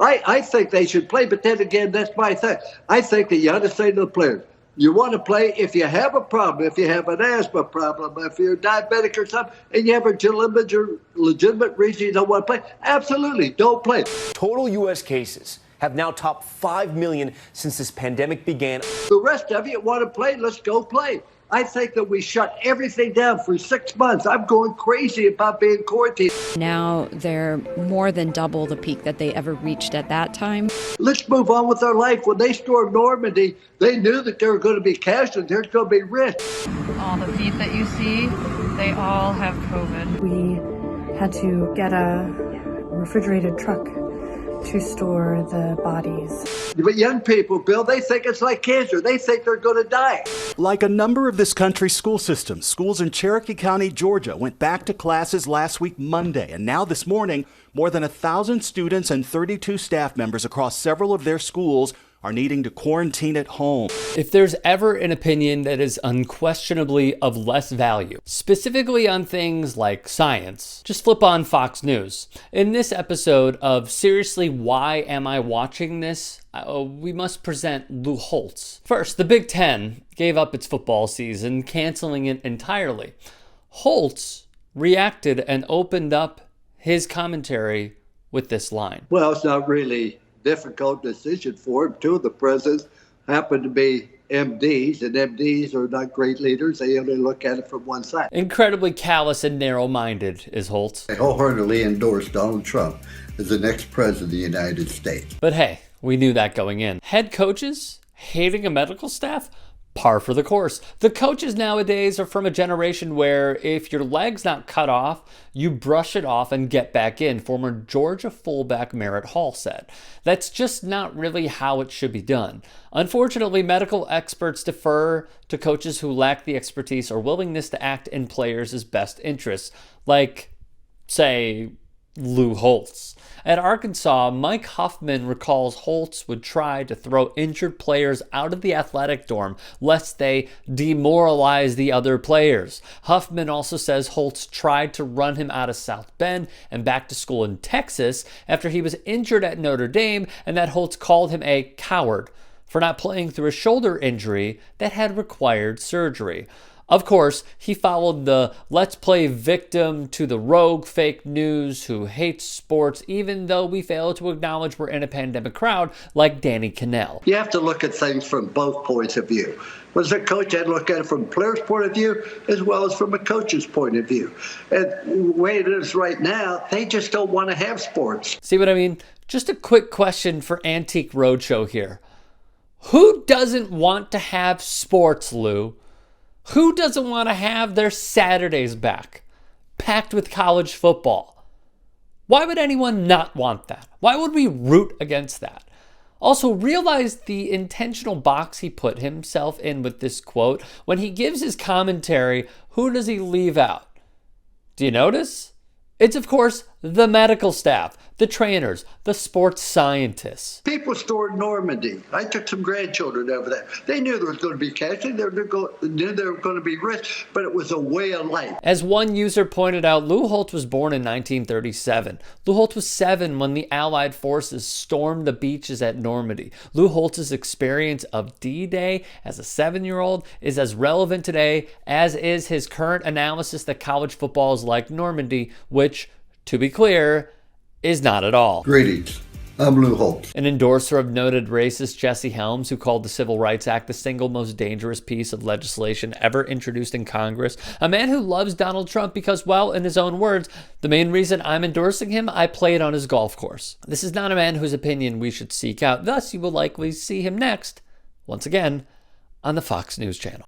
I think they should play, but then again, that's my thing. I think that you ought to say to the players, you want to play if you have a problem, if you have an asthma problem, if you're diabetic or something, and you have a legitimate reason you don't want to play, absolutely, don't play. Total U.S. cases have now topped 5 million since this pandemic began. The rest of you want to play, let's go play. I think that we shut everything down for 6 months. I'm going crazy about being quarantined. Now they're more than double the peak that they ever reached at that time. Let's move on with our life. When they stormed Normandy, they knew that there were going to be casualties, there's going to be risks. All the feet that you see, they all have COVID. We had to get a refrigerated truck to store the bodies. But young people, Bill, they think it's like cancer. They think they're going to die. Like a number of this country's school systems, schools in Cherokee County, Georgia, went back to classes last week, Monday. And now this morning, more than 1,000 students and 32 staff members across several of their schools are needing to quarantine at home. If there's ever an opinion that is unquestionably of less value, specifically on things like science, just flip on Fox News. In this episode of Seriously, Why Am I Watching This?, we must present Lou Holtz. First, the Big Ten gave up its football season, canceling it entirely. Holtz reacted and opened up his commentary with this line. Well, it's not really difficult decision for him. Two of the presidents happen to be MDs, and MDs are not great leaders. They only look at it from one side. Incredibly callous and narrow-minded is Holtz. I wholeheartedly endorse Donald Trump as the next president of the United States. But hey, we knew that going in. Head coaches hating a medical staff? Par for the course. The coaches nowadays are from a generation where if your leg's not cut off, you brush it off and get back in, former Georgia fullback Merritt Hall said. That's just not really how it should be done. Unfortunately, medical experts defer to coaches who lack the expertise or willingness to act in players' best interests, like, say, Lou Holtz. At Arkansas, Mike Huffman recalls Holtz would try to throw injured players out of the athletic dorm lest they demoralize the other players. Huffman also says Holtz tried to run him out of South Bend and back to school in Texas after he was injured at Notre Dame, and that Holtz called him a coward for not playing through a shoulder injury that had required surgery. Of course, he followed the let's play victim to the rogue fake news who hates sports, even though we fail to acknowledge we're in a pandemic crowd, like Danny Cannell. You have to look at things from both points of view. As a coach, I'd look at it from a player's point of view as well as from a coach's point of view. And the way it is right now, they just don't want to have sports. See what I mean? Just a quick question for Antique Roadshow here. Who doesn't want to have sports, Lou? Who doesn't want to have their Saturdays back, packed with college football? Why would anyone not want that? Why would we root against that? Also, realize the intentional box he put himself in with this quote. When he gives his commentary, who does he leave out? Do you notice? It's, of course, the medical staff, the trainers, the sports scientists. People stormed Normandy. I took some grandchildren over there. They knew there was going to be casualties. They knew there were going to be risks, but it was a way of life. As one user pointed out, Lou Holtz was born in 1937. Lou Holtz was 7 when the Allied forces stormed the beaches at Normandy. Lou Holtz's experience of D-Day as a 7-year-old is as relevant today as is his current analysis that college football is like Normandy, which, to be clear, is not at all. Greetings. I'm Lou Holtz. An endorser of noted racist Jesse Helms, who called the Civil Rights Act the single most dangerous piece of legislation ever introduced in Congress. A man who loves Donald Trump because, well, in his own words, the main reason I'm endorsing him, I played on his golf course. This is not a man whose opinion we should seek out. Thus, you will likely see him next, once again, on the Fox News channel.